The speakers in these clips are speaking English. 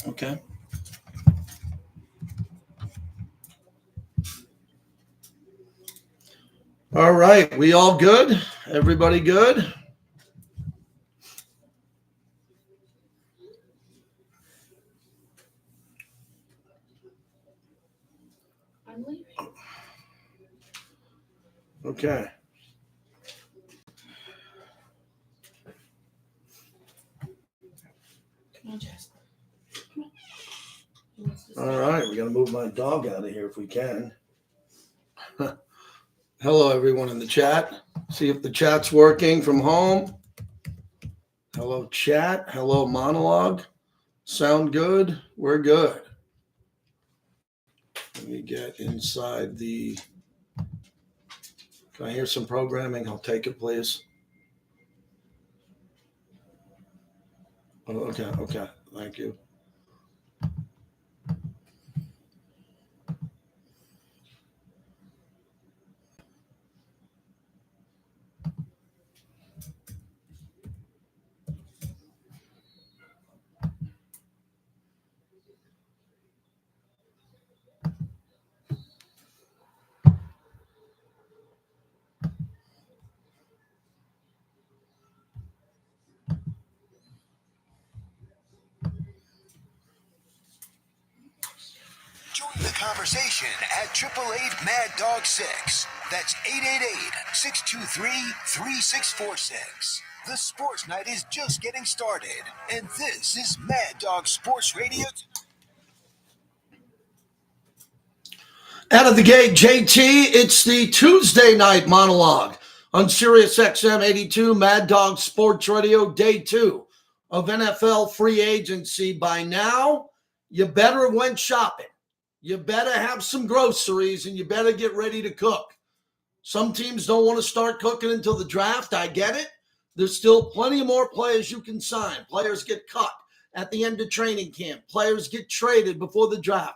Okay. All right. We all good? Everybody good? I'm leaving. Okay. Come on, Jasper. Come on. He wants to All stay. right. We got to move my dog out of here if we can. Hello, everyone in the chat. See if the chat's working from home. Hello, chat. Hello, monologue. Sound good? We're good. Let me get inside the. Can I hear some programming? I'll take it, please. Oh, okay. Okay. Thank you. Join the conversation at 888-MAD-DOG-6. That's 888-623-3646. The sports night is just getting started, and this is Mad Dog Sports Radio. Out of the gate, JT, it's the Tuesday night monologue on Sirius XM 82 Mad Dog Sports Radio, day 2 of NFL free agency. By now, you better have went shopping. You better have some groceries, and you better get ready to cook. Some teams don't want to start cooking until the draft. I get it. There's still plenty more players you can sign. Players get cut at the end of training camp. Players get traded before the draft.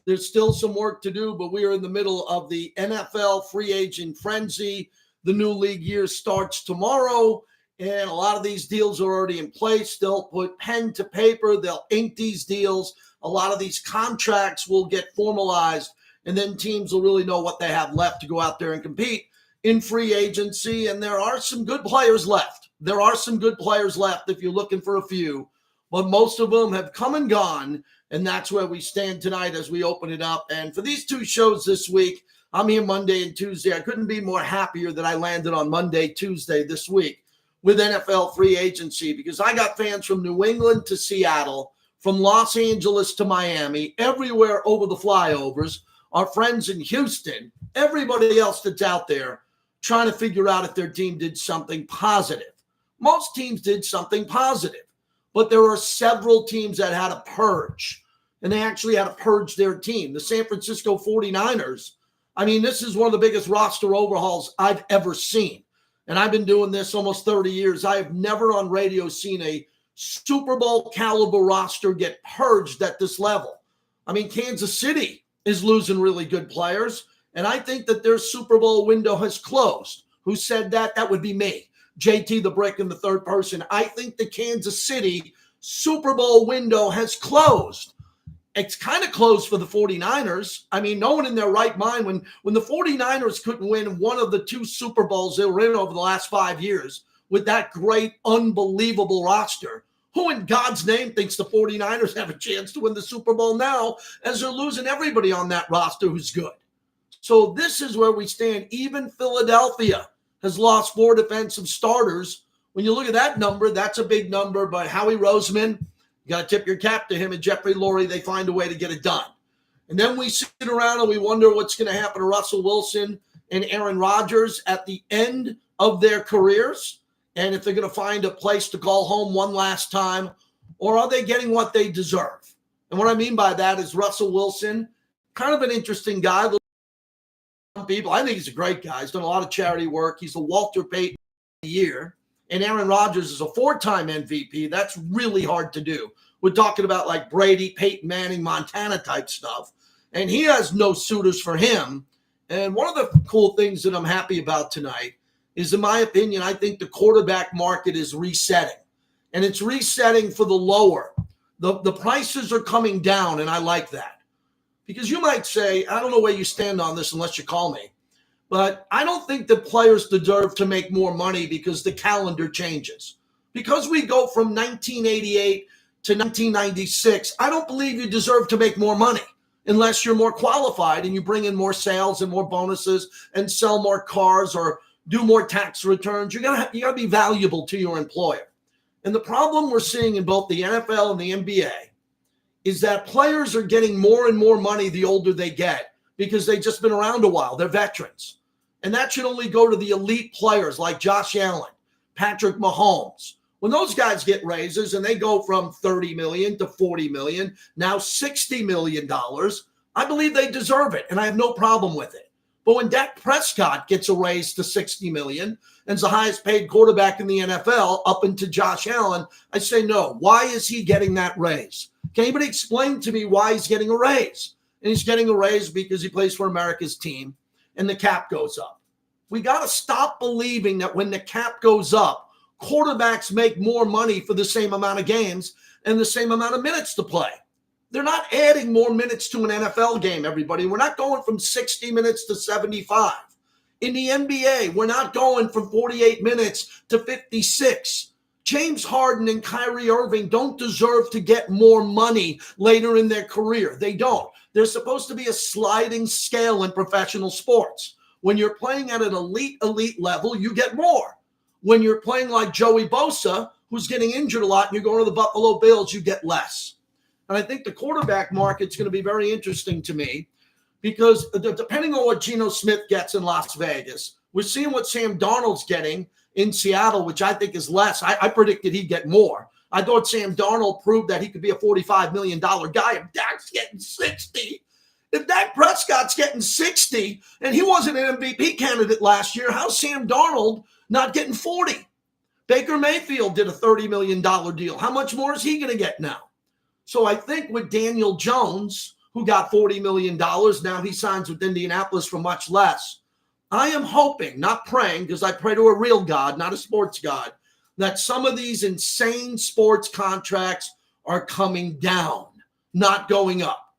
There's still some work to do, but we are in the middle of the NFL free agent frenzy. The new league year starts tomorrow, and a lot of these deals are already in place. They'll put pen to paper. They'll ink these deals. A lot of these contracts will get formalized, and then teams will really know what they have left to go out there and compete in free agency. And there are some good players left. There are some good players left if you're looking for a few, but most of them have come and gone. And that's where we stand tonight as we open it up. And for these two shows this week, I'm here Monday and Tuesday. I couldn't be more happier that I landed on Monday, Tuesday this week with NFL free agency, because I got fans from New England to Seattle, from Los Angeles to Miami, everywhere over the flyovers, our friends in Houston, everybody else that's out there trying to figure out if their team did something positive. Most teams did something positive. But there are several teams that had a purge, and they actually had to purge their team. The San Francisco 49ers, I mean, this is one of the biggest roster overhauls I've ever seen. And I've been doing this almost 30 years. I have never on radio seen a Super Bowl caliber roster get purged at this level. I mean, Kansas City is losing really good players, and I think that their Super Bowl window has closed. Who said that? That would be me. JT the Brick in the third person. I think the Kansas City Super Bowl window has closed. It's kind of closed for the 49ers. I mean, no one in their right mind, when the 49ers couldn't win one of the 2 Super Bowls they were in over the last 5 years with that great, unbelievable roster, who in God's name thinks the 49ers have a chance to win the Super Bowl now, as they're losing everybody on that roster who's good? So this is where we stand. Even Philadelphia has lost 4 defensive starters. When you look at that number, that's a big number. But Howie Roseman, you got to tip your cap to him, and Jeffrey Lurie, they find a way to get it done. And then we sit around and we wonder what's going to happen to Russell Wilson and Aaron Rodgers at the end of their careers, and if they're going to find a place to call home one last time, or are they getting what they deserve? And what I mean by that is Russell Wilson, kind of an interesting guy. People, I think he's a great guy. He's done a lot of charity work. He's a Walter Payton year. And Aaron Rodgers is a 4-time MVP. That's really hard to do. We're talking about like Brady, Peyton Manning, Montana type stuff. And he has no suitors for him. And one of the cool things that I'm happy about tonight is, in my opinion, I think the quarterback market is resetting. And it's resetting for the lower. The prices are coming down, and I like that. Because you might say, I don't know where you stand on this unless you call me, but I don't think that players deserve to make more money because the calendar changes. Because we go from 1988 to 1996, I don't believe you deserve to make more money unless you're more qualified and you bring in more sales and more bonuses and sell more cars or do more tax returns. You gotta be valuable to your employer. And the problem we're seeing in both the NFL and the NBA is that players are getting more and more money the older they get because they've just been around a while. They're veterans. And that should only go to the elite players like Josh Allen, Patrick Mahomes. When those guys get raises and they go from $30 million to $40 million, now $60 million, I believe they deserve it, and I have no problem with it. But when Dak Prescott gets a raise to $60 million and is the highest paid quarterback in the NFL up into Josh Allen, I say no. Why is he getting that raise? Can anybody explain to me why he's getting a raise? And he's getting a raise because he plays for America's team and the cap goes up. We got to stop believing that when the cap goes up, quarterbacks make more money for the same amount of games and the same amount of minutes to play. They're not adding more minutes to an NFL game, everybody. We're not going from 60 minutes to 75. In the NBA, we're not going from 48 minutes to 56. James Harden and Kyrie Irving don't deserve to get more money later in their career. They don't. There's supposed to be a sliding scale in professional sports. When you're playing at an elite level, you get more. When you're playing like Joey Bosa, who's getting injured a lot, and you're going to the Buffalo Bills, you get less. And I think the quarterback market's going to be very interesting to me because depending on what Geno Smith gets in Las Vegas, we're seeing what Sam Darnold's getting in Seattle, which I think is less. I predicted he'd get more. I thought Sam Darnold proved that he could be a $45 million guy. If Dak's getting 60, if Dak Prescott's getting 60, and he wasn't an MVP candidate last year, how's Sam Darnold not getting 40? Baker Mayfield did a $30 million deal. How much more is he going to get now? So I think with Daniel Jones, who got $40 million, now he signs with Indianapolis for much less. I am hoping, not praying, because I pray to a real God, not a sports God, that some of these insane sports contracts are coming down, not going up.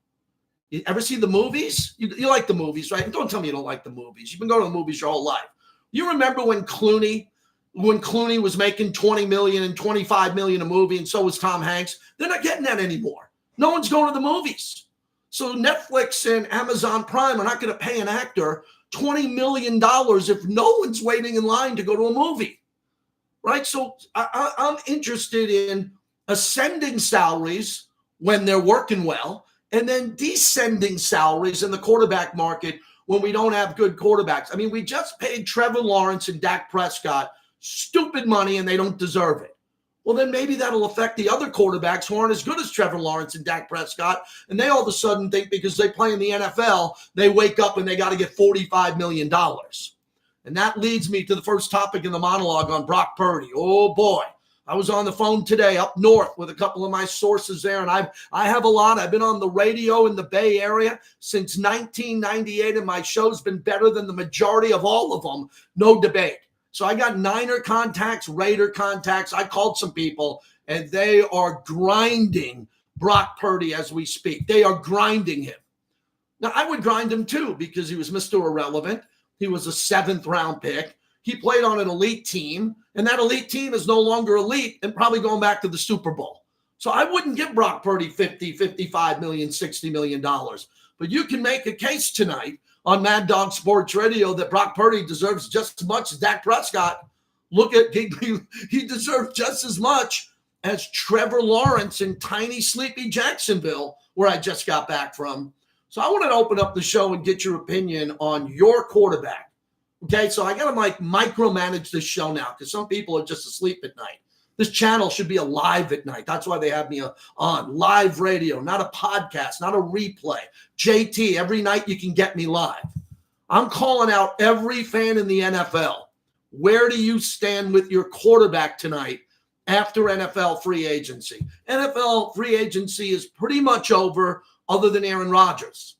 You ever see the movies? You like the movies, right? Don't tell me you don't like the movies. You've been going to the movies your whole life. You remember when Clooney was making $20 million and $25 million a movie, and so was Tom Hanks? They're not getting that anymore. No one's going to the movies. So Netflix and Amazon Prime are not going to pay an actor $20 million if no one's waiting in line to go to a movie, right? So I'm interested in ascending salaries when they're working well, and then descending salaries in the quarterback market when we don't have good quarterbacks. I mean, we just paid Trevor Lawrence and Dak Prescott stupid money and they don't deserve it. Well, then maybe that'll affect the other quarterbacks who aren't as good as Trevor Lawrence and Dak Prescott, and they all of a sudden think because they play in the NFL, they wake up and they got to get $45 million. And that leads me to the first topic in the monologue on Brock Purdy. Oh, boy. I was on the phone today up north with a couple of my sources there, and I have a lot. I've been on the radio in the Bay Area since 1998, and my show's been better than the majority of all of them. No debate. So I got Niner contacts, Raider contacts. I called some people, and they are grinding Brock Purdy as we speak. They are grinding him. Now, I would grind him too because he was Mr. Irrelevant. He was a 7th-round pick. He played on an elite team, and that elite team is no longer elite and probably going back to the Super Bowl. So I wouldn't give Brock Purdy $50, $55 million, $60 million. But you can make a case tonight on Mad Dog Sports Radio that Brock Purdy deserves just as much as Dak Prescott. Look at he deserves just as much as Trevor Lawrence in tiny, sleepy Jacksonville, where I just got back from. So I wanted to open up the show and get your opinion on your quarterback. Okay, so I got to micromanage this show now because some people are just asleep at night. This channel should be alive at night. That's why they have me on live radio, not a podcast, not a replay. JT, every night you can get me live. I'm calling out every fan in the NFL. Where do you stand with your quarterback tonight after NFL free agency? NFL free agency is pretty much over other than Aaron Rodgers.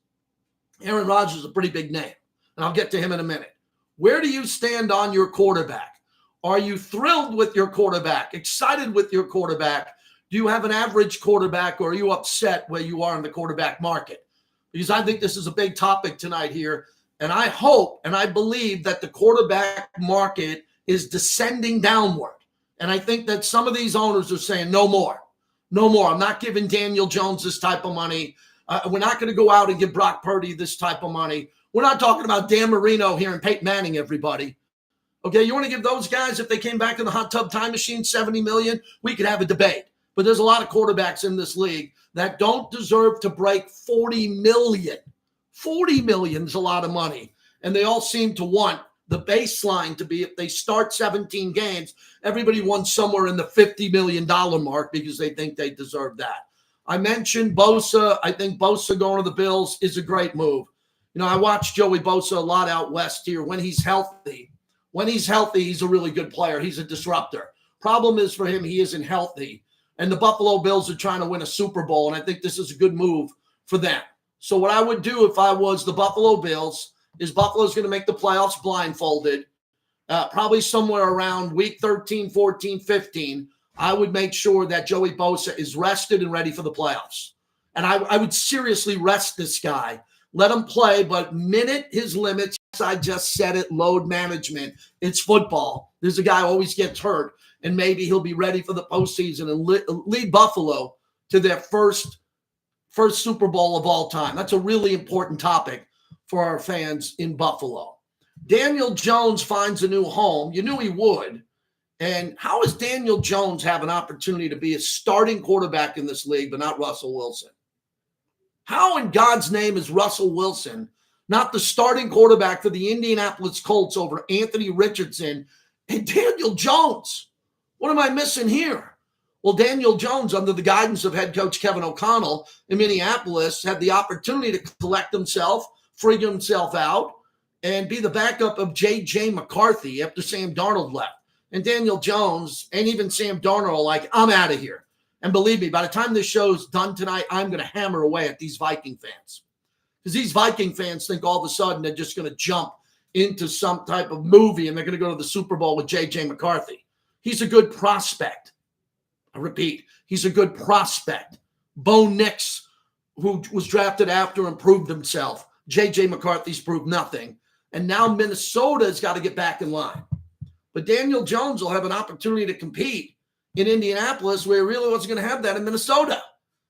Aaron Rodgers is a pretty big name, and I'll get to him in a minute. Where do you stand on your quarterback? Are you thrilled with your quarterback, excited with your quarterback? Do you have an average quarterback, or are you upset where you are in the quarterback market? Because I think this is a big topic tonight here. And I hope and I believe that the quarterback market is descending downward. And I think that some of these owners are saying, no more. No more. I'm not giving Daniel Jones this type of money. We're not going to go out and give Brock Purdy this type of money. We're not talking about Dan Marino here and Peyton Manning, everybody. Okay, you want to give those guys, if they came back in the hot tub time machine, $70 million, we could have a debate. But there's a lot of quarterbacks in this league that don't deserve to break $40 million. $40 million is a lot of money. And they all seem to want the baseline to be, if they start 17 games, everybody wants somewhere in the $50 million mark because they think they deserve that. I mentioned Bosa. I think Bosa going to the Bills is a great move. You know, I watched Joey Bosa a lot out west here. When he's healthy, he's a really good player. He's a disruptor. Problem is for him, he isn't healthy. And the Buffalo Bills are trying to win a Super Bowl, and I think this is a good move for them. So what I would do if I was the Buffalo Bills is Buffalo's going to make the playoffs blindfolded, probably somewhere around week 13, 14, 15. I would make sure that Joey Bosa is rested and ready for the playoffs. And I would seriously rest this guy. Let him play, but minute his limits. I just said it, load management. It's football. There's a guy who always gets hurt, and maybe he'll be ready for the postseason and lead Buffalo to their first Super Bowl of all time. That's a really important topic for our fans in Buffalo. Daniel Jones finds a new home. You knew he would. And how does Daniel Jones have an opportunity to be a starting quarterback in this league, but not Russell Wilson? How in God's name is Russell Wilson not the starting quarterback for the Indianapolis Colts over Anthony Richardson and Daniel Jones? What am I missing here? Well, Daniel Jones, under the guidance of head coach Kevin O'Connell in Minneapolis, had the opportunity to collect himself, figure himself out, and be the backup of J.J. McCarthy after Sam Darnold left. And Daniel Jones and even Sam Darnold are like, I'm out of here. And believe me, by the time this show's done tonight, I'm going to hammer away at these Viking fans. Because these Viking fans think all of a sudden they're just going to jump into some type of movie and they're going to go to the Super Bowl with J.J. McCarthy. He's a good prospect. I repeat, he's a good prospect. Bo Nix, who was drafted after, improved himself. J.J. McCarthy's proved nothing. And now Minnesota's got to get back in line. But Daniel Jones will have an opportunity to compete in Indianapolis, where he really wasn't going to have that in Minnesota.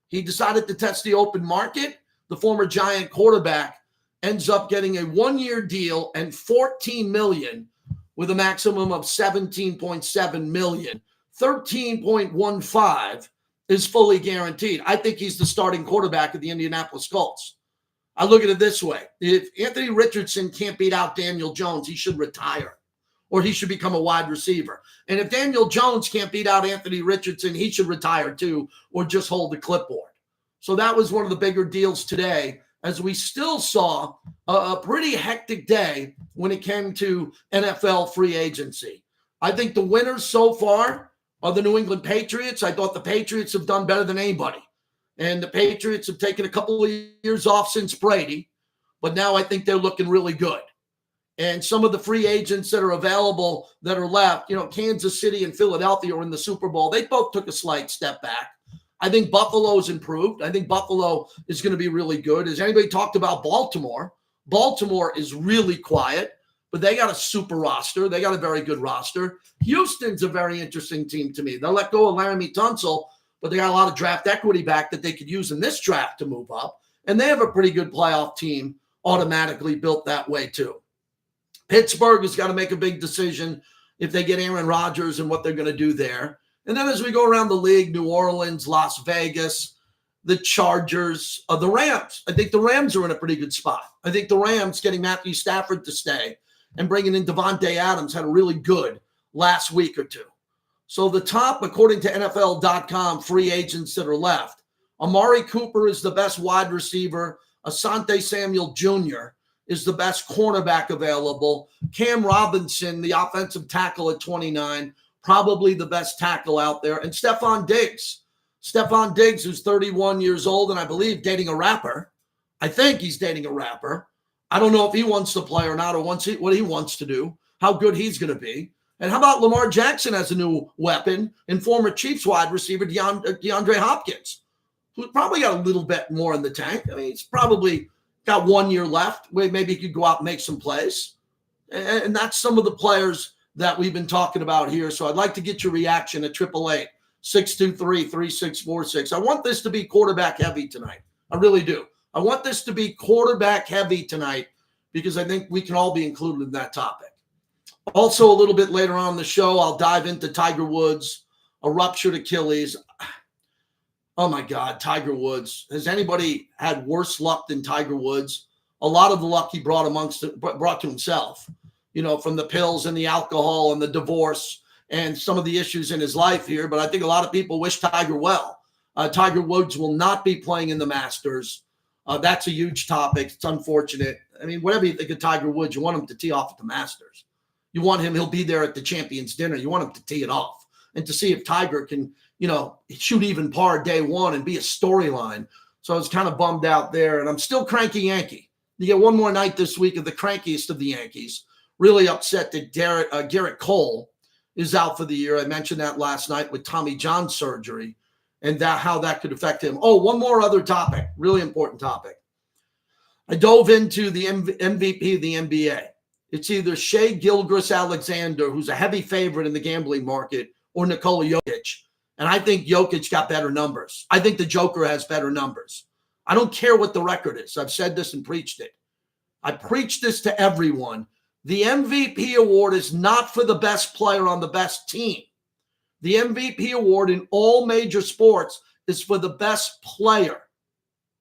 He decided to test the open market. The former Giant quarterback ends up getting a one-year deal and $14 million with a maximum of $17.7 million. $13.15 is fully guaranteed. I think he's the starting quarterback of the Indianapolis Colts. I look at it this way. If Anthony Richardson can't beat out Daniel Jones, he should retire, or he should become a wide receiver. And if Daniel Jones can't beat out Anthony Richardson, he should retire too, or just hold the clipboard. So that was one of the bigger deals today, as we still saw a pretty hectic day when it came to NFL free agency. I think the winners so far are the New England Patriots. I thought the Patriots have done better than anybody. And the Patriots have taken a couple of years off since Brady, but now I think they're looking really good. And some of the free agents that are available that are left, you know, Kansas City and Philadelphia are in the Super Bowl. They both took a slight step back. I think Buffalo's improved. I think Buffalo is going to be really good. Has anybody talked about Baltimore? Baltimore is really quiet, but they got a super roster. They got a very good roster. Houston's a very interesting team to me. They'll let go of Laramie Tunsil, but they got a lot of draft equity back that they could use in this draft to move up. And they have a pretty good playoff team automatically built that way too. Pittsburgh has got to make a big decision if they get Aaron Rodgers and what they're going to do there. And then as we go around the league, New Orleans, Las Vegas, the Chargers, the Rams. I think the Rams are in a pretty good spot. I think the Rams getting Matthew Stafford to stay and bringing in Devontae Adams had a really good last week or two. So the top, according to NFL.com, free agents that are left, Amari Cooper is the best wide receiver. Asante Samuel Jr. is the best cornerback available. Cam Robinson, the offensive tackle at 29, probably the best tackle out there. And Stephon Diggs. Stephon Diggs, who's 31 years old and I believe dating a rapper. I think he's dating a rapper. I don't know if he wants to play or not, or what he wants to do, how good he's going to be. And how about Lamar Jackson as a new weapon and former Chiefs wide receiver DeAndre Hopkins, who probably got a little bit more in the tank. I mean, he's probably got 1 year left. Maybe he could go out and make some plays. And that's some of the players that we've been talking about here. So I'd like to get your reaction at 888-623-3646. I want this to be quarterback heavy tonight. I really do. I want this to be quarterback heavy tonight because I think we can all be included in that topic. Also, a little bit later on in the show, I'll dive into Tiger Woods, a ruptured Achilles. Oh, my God, Tiger Woods. Has anybody had worse luck than Tiger Woods? A lot of the luck he brought to himself, from the pills and the alcohol and the divorce and some of the issues in his life here. But I think a lot of people wish Tiger well. Tiger Woods will not be playing in the Masters. That's a huge topic. It's unfortunate. I mean, whatever you think of Tiger Woods, you want him to tee off at the Masters. You want him, he'll be there at the Champions Dinner. You want him to tee it off and to see if Tiger can, shoot even par day one and be a storyline. So I was kind of bummed out there, and I'm still cranky Yankee. You get one more night this week of the crankiest of the Yankees. Really upset that Garrett Cole is out for the year. I mentioned that last night with Tommy John surgery and how that could affect him. Oh, one more other topic, really important topic. I dove into the MVP of the NBA. It's either Shai Gilgeous-Alexander, who's a heavy favorite in the gambling market, or Nikola Jokic. And I think Jokic got better numbers. I think the Joker has better numbers. I don't care what the record is. I've said this and preached it. I preach this to everyone. The MVP award is not for the best player on the best team. The MVP award in all major sports is for the best player.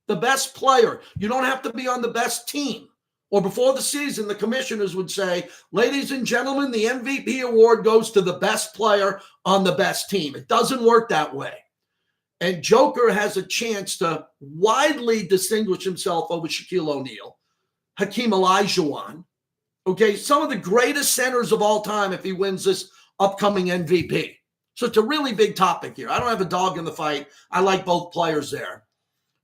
The best player. You don't have to be on the best team. Or before the season, the commissioners would say, ladies and gentlemen, the MVP award goes to the best player on the best team. It doesn't work that way. And Joker has a chance to widely distinguish himself over Shaquille O'Neal, Hakeem Olajuwon, some of the greatest centers of all time if he wins this upcoming MVP. So it's a really big topic here. I don't have a dog in the fight. I like both players there.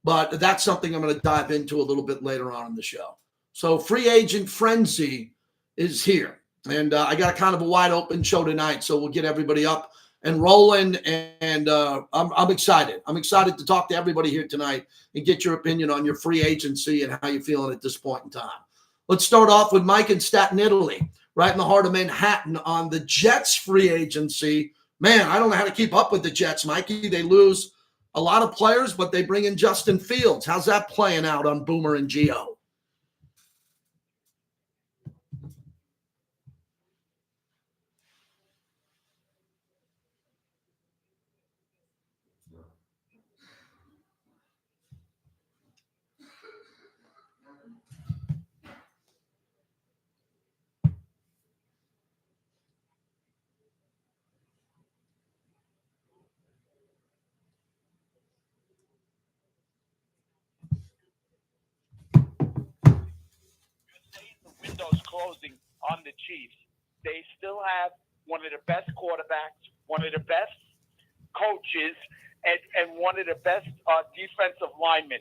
But that's something I'm going to dive into a little bit later on in the show. So free agent frenzy is here. And I got a kind of a wide open show tonight. So we'll get everybody up and rolling. And I'm excited. I'm excited to talk to everybody here tonight and get your opinion on your free agency and how you're feeling at this point in time. Let's start off with Mike in Staten, Italy, right in the heart of Manhattan on the Jets free agency. Man, I don't know how to keep up with the Jets, Mikey. They lose a lot of players, but they bring in Justin Fields. How's that playing out on Boomer and Gio? Windows closing on the Chiefs. They still have one of the best quarterbacks, one of the best coaches, and one of the best defensive linemen.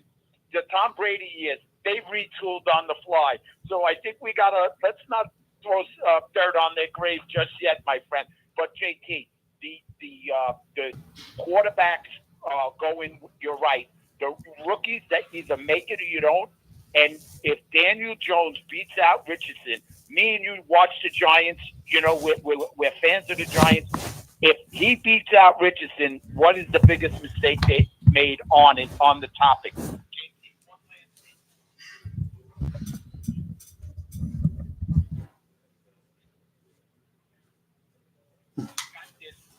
The Tom Brady years, they've retooled on the fly. So I think let's not throw dirt on their grave just yet, my friend. But JT, the quarterbacks going, you're right. The rookies that either make it or you don't. And if Daniel Jones beats out Richardson, me and you watch the Giants, we're fans of the Giants. If he beats out Richardson, what is the biggest mistake they made on the topic?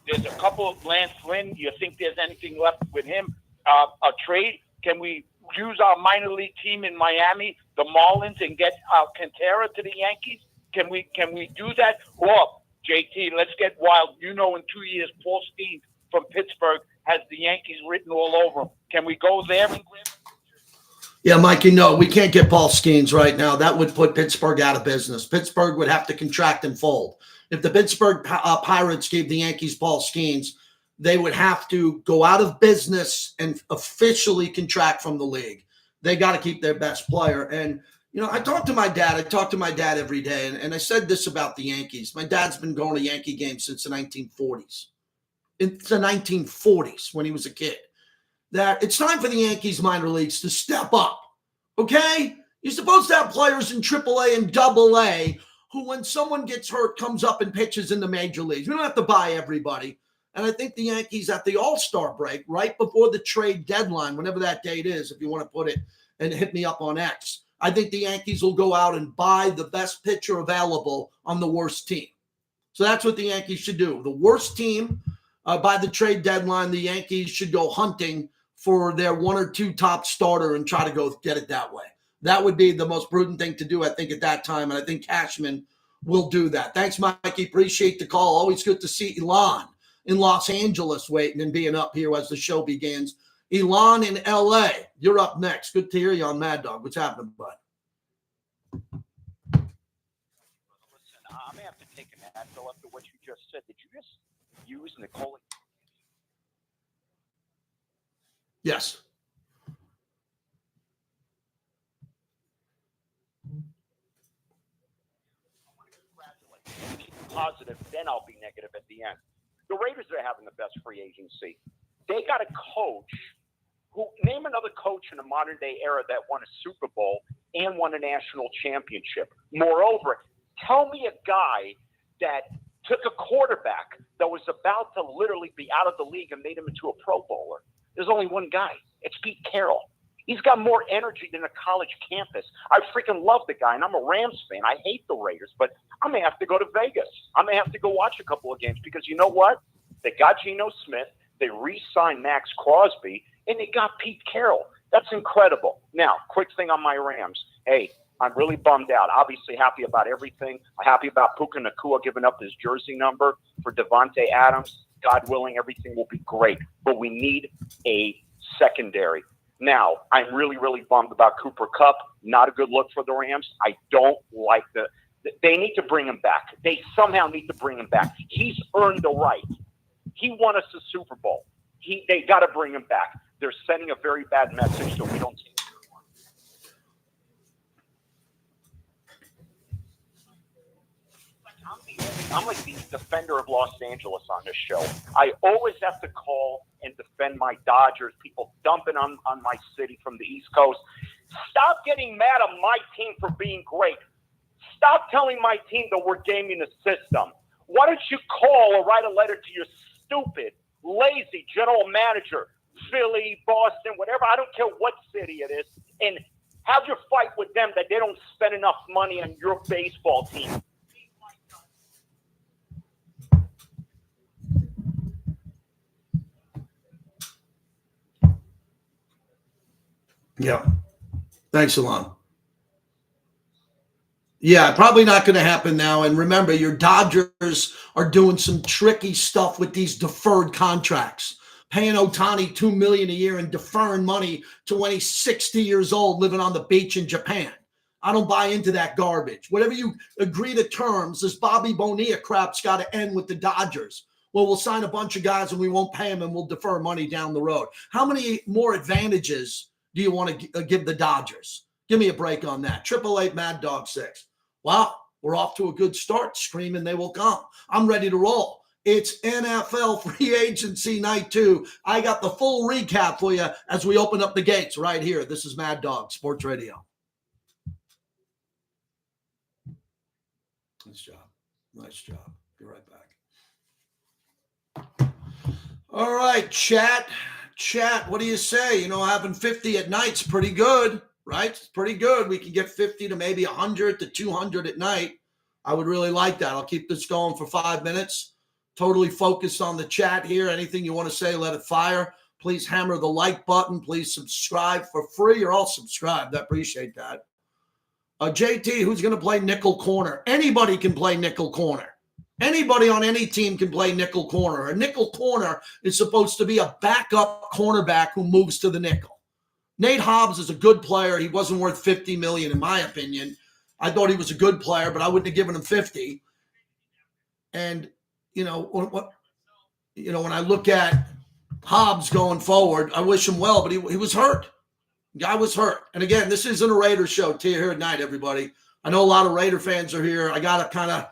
There's a couple of Lance Lynn. You think there's anything left with him? A trade? Can we use our minor league team in Miami, the Marlins, and get Cantera to the Yankees? Can we do that? Or JT, let's get wild. In 2 years, Paul Skeens from Pittsburgh has the Yankees written all over him. Can we go there? Yeah, Mikey, no, we can't get Paul Skeens right now. That would put Pittsburgh out of business. Pittsburgh would have to contract and fold. If the Pittsburgh Pirates gave the Yankees Paul Skeens, they would have to go out of business and officially contract from the league. They got to keep their best player. And, I talk to my dad. I talk to my dad every day, and I said this about the Yankees. My dad's been going to Yankee games since the 1940s. It's the 1940s when he was a kid. That it's time for the Yankees minor leagues to step up, okay? You're supposed to have players in AAA and AA who, when someone gets hurt, comes up and pitches in the major leagues. We don't have to buy everybody. And I think the Yankees at the All-Star break, right before the trade deadline, whenever that date is, if you want to put it, and hit me up on X, I think the Yankees will go out and buy the best pitcher available on the worst team. So that's what the Yankees should do. The worst team by the trade deadline, the Yankees should go hunting for their one or two top starter and try to go get it that way. That would be the most prudent thing to do, I think, at that time. And I think Cashman will do that. Thanks, Mikey. Appreciate the call. Always good to see Elon in Los Angeles waiting and being up here as the show begins. Elon in LA, you're up next. Good to hear you on Mad Dog. What's happening, bud? Listen, I may have to take an Advil after what you just said. Did you just use Nicole? Yes. Positive, then I'll be negative at the end. The Raiders are having the best free agency. They got a coach who, name another coach in the modern day era that won a Super Bowl and won a national championship. Moreover, tell me a guy that took a quarterback that was about to literally be out of the league and made him into a Pro Bowler. There's only one guy. It's Pete Carroll. He's got more energy than a college campus. I freaking love the guy, and I'm a Rams fan. I hate the Raiders, but I may have to go to Vegas. I may have to go watch a couple of games because you know what? They got Geno Smith, they re-signed Max Crosby, and they got Pete Carroll. That's incredible. Now, quick thing on my Rams. Hey, I'm really bummed out. Obviously happy about everything. I'm happy about Puka Nacua giving up his jersey number for Devontae Adams. God willing, everything will be great. But we need a secondary. Now, I'm really, really bummed about Cooper Kupp. Not a good look for the Rams. I don't like they need to bring him back. They somehow need to bring him back. He's earned the right. He won us a Super Bowl. They got to bring him back. They're sending a very bad message, so we don't see him. I'm like the defender of Los Angeles on this show. I always have to call and defend my Dodgers. People dumping on my city from the East Coast. Stop getting mad at my team for being great. Stop telling my team that we're gaming the system. Why don't you call or write a letter to your stupid, lazy general manager, Philly, Boston, whatever, I don't care what city it is, and have your fight with them that they don't spend enough money on your baseball team. Yeah. Thanks, Alon. Yeah, probably not going to happen now. And remember, your Dodgers are doing some tricky stuff with these deferred contracts, paying Ohtani $2 million a year and deferring money to when he's 60 years old living on the beach in Japan. I don't buy into that garbage. Whatever you agree to terms, this Bobby Bonilla crap's got to end with the Dodgers. Well, we'll sign a bunch of guys and we won't pay them and we'll defer money down the road. How many more advantages do you want to give the Dodgers? Give me a break on that. 888 Mad Dog 6. Wow, we're off to a good start. Screaming they will come. I'm ready to roll. It's NFL free agency night 2. I got the full recap for you as we open up the gates right here. This is Mad Dog Sports Radio. Nice job. Nice job. Be right back. All right, chat. Chat, what do you say? Having 50 at night's pretty good, right? It's pretty good. We can get 50 to maybe 100 to 200 at night. I would really like that. I'll keep this going for 5 minutes. Totally focused on the chat here. Anything you want to say, let it fire. Please hammer the like button. Please subscribe for free. You're all subscribed. I appreciate that. JT, who's going to play nickel corner? Anybody can play nickel corner. Anybody on any team can play nickel corner. A nickel corner is supposed to be a backup cornerback who moves to the nickel. Nate Hobbs is a good player. He wasn't worth $50 million, in my opinion. I thought he was a good player, but I wouldn't have given him 50. And, when I look at Hobbs going forward, I wish him well, but he was hurt. Guy was hurt. And again, this isn't a Raider show here tonight, everybody. I know a lot of Raider fans are here. I got to kind of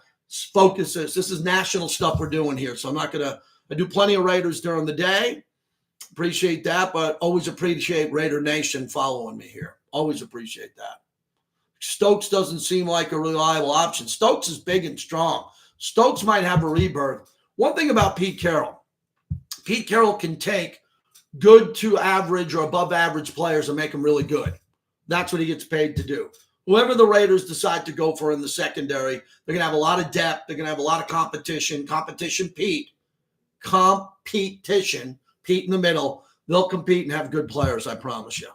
focus this. This is national stuff we're doing here. So I'm not going to – I do plenty of Raiders during the day. Appreciate that, but always appreciate Raider Nation following me here. Always appreciate that. Stokes doesn't seem like a reliable option. Stokes is big and strong. Stokes might have a rebirth. One thing about Pete Carroll can take good to average or above average players and make them really good. That's what he gets paid to do. Whoever the Raiders decide to go for in the secondary, they're going to have a lot of depth. They're going to have a lot of competition. Competition Pete in the middle. They'll compete and have good players, I promise you.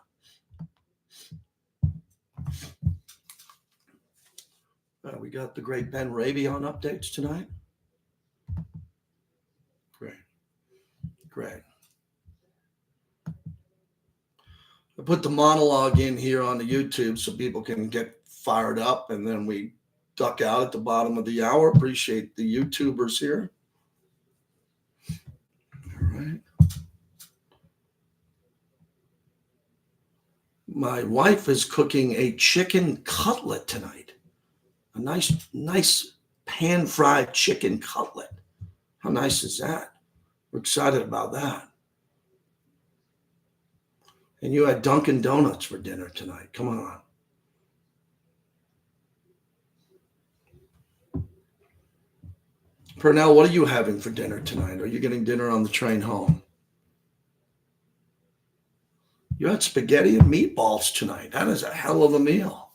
We got the great Ben Raby on updates tonight. Great. I put the monologue in here on the YouTube so people can get fired up, and then we duck out at the bottom of the hour. Appreciate the YouTubers here. All right. My wife is cooking a chicken cutlet tonight. A nice pan-fried chicken cutlet. How nice is that? We're excited about that. And you had Dunkin' Donuts for dinner tonight. Come on. Purnell, what are you having for dinner tonight? Are you getting dinner on the train home? You had spaghetti and meatballs tonight. That is a hell of a meal.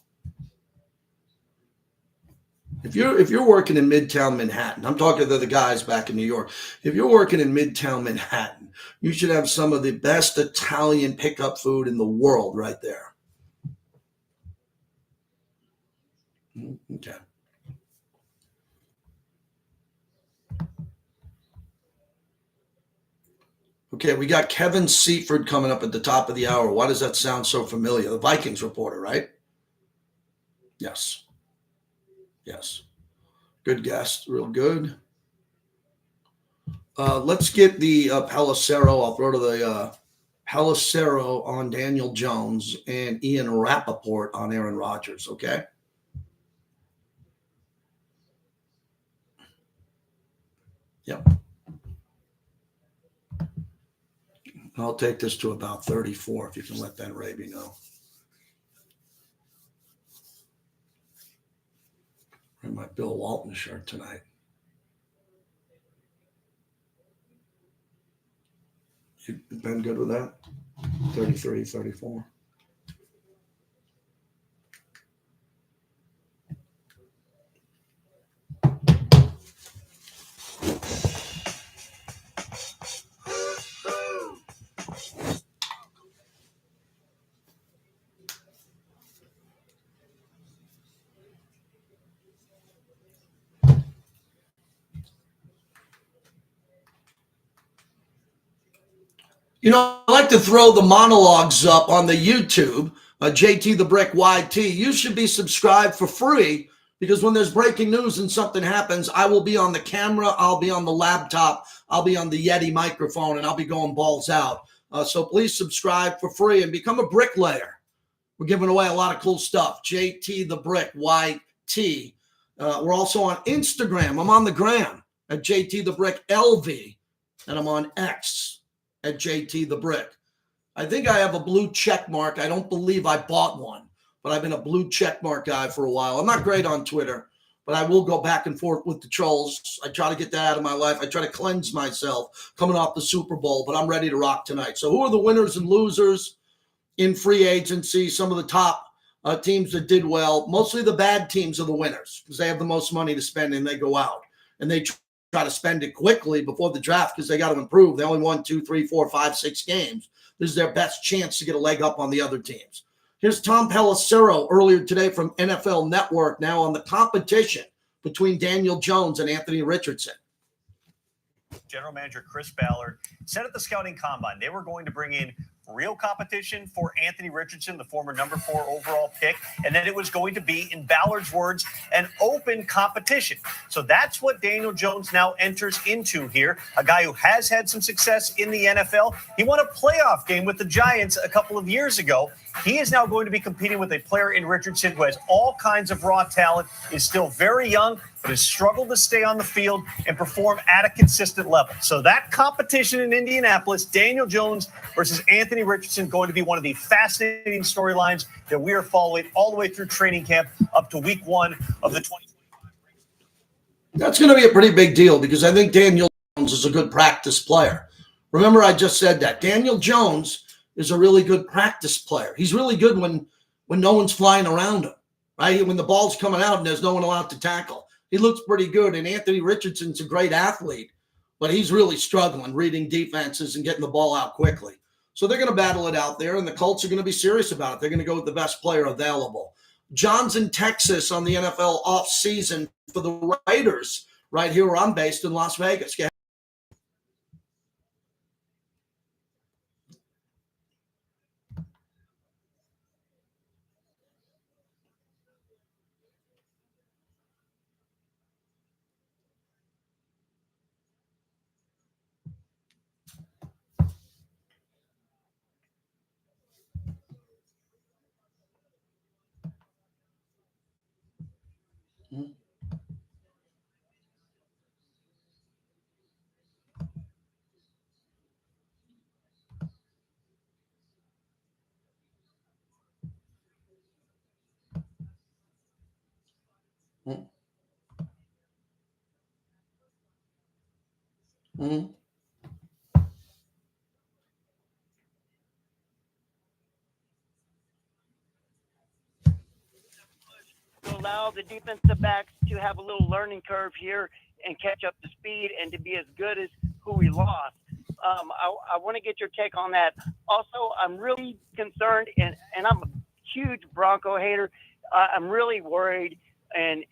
If you're working in Midtown Manhattan, I'm talking to the guys back in New York. If you're working in Midtown Manhattan, you should have some of the best Italian pickup food in the world right there. Okay. Okay, we got Kevin Seaford coming up at the top of the hour. Why does that sound so familiar? The Vikings reporter, right? Yes. Good guest. Real good. Let's get the Pelissero. I'll throw to the Pelissero on Daniel Jones and Ian Rappaport on Aaron Rodgers, okay? Yep. I'll take this to about 34 if you can let Ben Raby know. Wearing my Bill Walton shirt tonight. You've been good with that? 33, 34. You know, I like to throw the monologues up on the YouTube, JT the Brick YT. You should be subscribed for free because when there's breaking news and something happens, I will be on the camera, I'll be on the laptop, I'll be on the Yeti microphone, and I'll be going balls out. So please subscribe for free and become a bricklayer. We're giving away a lot of cool stuff. JT the Brick YT. We're also on Instagram. I'm on the gram at JT the Brick LV, and I'm on X at JT the Brick. I think I have a blue check mark. I don't believe I bought one, but I've been a blue check mark guy for a while. I'm not great on Twitter, but I will go back and forth with the trolls. I try to get that out of my life. I try to cleanse myself coming off the Super Bowl, but I'm ready to rock tonight. So who are the winners and losers in free agency? Some of the top teams that did well. Mostly the bad teams are the winners because they have the most money to spend and they go out. And they try to spend it quickly before the draft because they got to improve. They only won 2, 3, 4, 5, 6 games. This is their best chance to get a leg up on the other teams. Here's Tom Pelissero earlier today from NFL Network now on the competition between Daniel Jones and Anthony Richardson. General Manager Chris Ballard said at the scouting combine they were going to bring in real competition for Anthony Richardson, the former number 4 overall pick, and then it was going to be, in Ballard's words, an open competition. So that's what Daniel Jones now enters into here, a guy who has had some success in the NFL. He won a playoff game with the Giants a couple of years ago. He is now going to be competing with a player in Richardson who has all kinds of raw talent, is still very young, but has struggled to stay on the field and perform at a consistent level. So that competition in Indianapolis, Daniel Jones versus Anthony Richardson, going to be one of the fascinating storylines that we are following all the way through training camp up to week 1 of the 2025. That's going to be a pretty big deal because I think Daniel Jones is a good practice player. Remember, I just said that. Daniel Jones is a really good practice player. He's really good when no one's flying around him, right? When the ball's coming out and there's no one allowed to tackle. He looks pretty good. And Anthony Richardson's a great athlete, but he's really struggling reading defenses and getting the ball out quickly. So they're going to battle it out there, and the Colts are going to be serious about it. They're going to go with the best player available. John's in Texas on the NFL offseason for the Raiders, right here where I'm based in Las Vegas. Go ahead. Mm-hmm. To allow the defensive backs to have a little learning curve here and catch up to speed and to be as good as who we lost. I want to get your take on that. Also, I'm really concerned, and I'm a huge Bronco hater. I'm really worried, and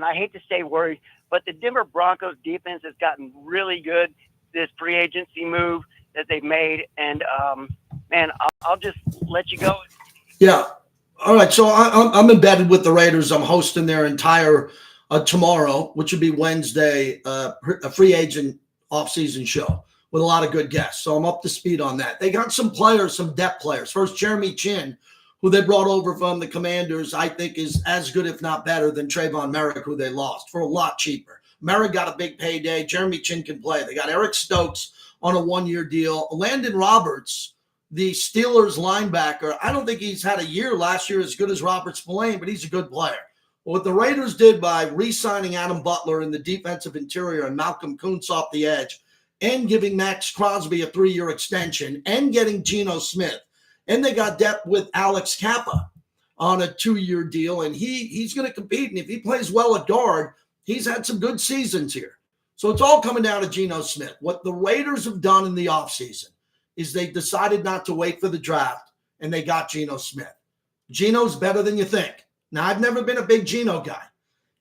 I hate to say worried, but the Denver Broncos defense has gotten really good this free agency move that they've made, and man, I'll just let you go. Yeah. All right. So I'm embedded with the Raiders. I'm hosting their entire tomorrow, which would be Wednesday, a free agent offseason show with a lot of good guests. So I'm up to speed on that. They got some players, some depth players. First, Jeremy Chin, who they brought over from the Commanders, I think is as good, if not better, than Trayvon Merrick, who they lost for a lot cheaper. Merrick got a big payday. Jeremy Chin can play. They got Eric Stokes on a one-year deal. Landon Roberts, the Steelers linebacker, I don't think he's had a year last year as good as Robert Spillane, but he's a good player. What the Raiders did by re-signing Adam Butler in the defensive interior and Malcolm Kuntz off the edge and giving Max Crosby a 3-year extension and getting Geno Smith. And they got depth with Alex Kappa on a 2-year deal, and he's going to compete. And if he plays well at guard, he's had some good seasons here. So it's all coming down to Geno Smith. What the Raiders have done in the offseason is they decided not to wait for the draft, and they got Geno Smith. Geno's better than you think. Now, I've never been a big Geno guy,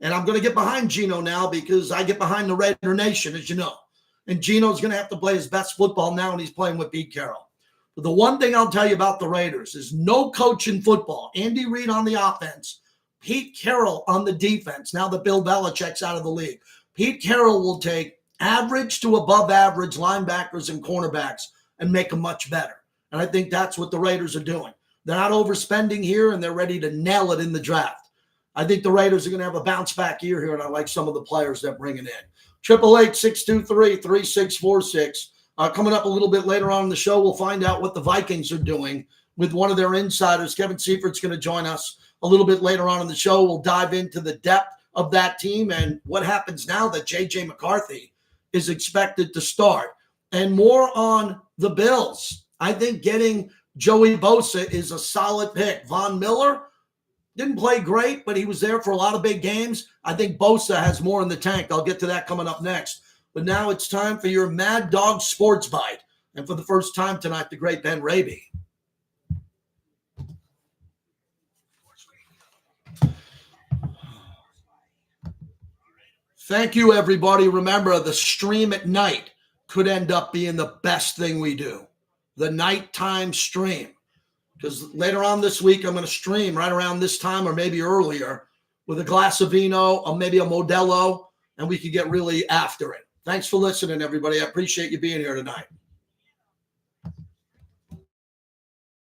and I'm going to get behind Geno now because I get behind the Raider Nation, as you know. And Geno's going to have to play his best football now, and he's playing with Pete Carroll. But the one thing I'll tell you about the Raiders is no coach in football, Andy Reid on the offense, Pete Carroll on the defense, now that Bill Belichick's out of the league. Pete Carroll will take average to above average linebackers and cornerbacks and make them much better. And I think that's what the Raiders are doing. They're not overspending here, and they're ready to nail it in the draft. I think the Raiders are going to have a bounce-back year here, and I like some of the players they're bringing in. 888-623-3646. Coming up a little bit later on in the show, we'll find out what the Vikings are doing with one of their insiders. Kevin Seifert's going to join us a little bit later on in the show. We'll dive into the depth of that team and what happens now that J.J. McCarthy is expected to start. And more on the Bills. I think getting Joey Bosa is a solid pick. Von Miller didn't play great, but he was there for a lot of big games. I think Bosa has more in the tank. I'll get to that coming up next. But now it's time for your Mad Dog Sports Bite. And for the first time tonight, the great Ben Raby. Thank you, everybody. Remember, the stream at night could end up being the best thing we do. The nighttime stream. Because later on this week, I'm going to stream right around this time or maybe earlier with a glass of vino or maybe a Modelo, and we could get really after it. Thanks for listening, everybody. I appreciate you being here tonight.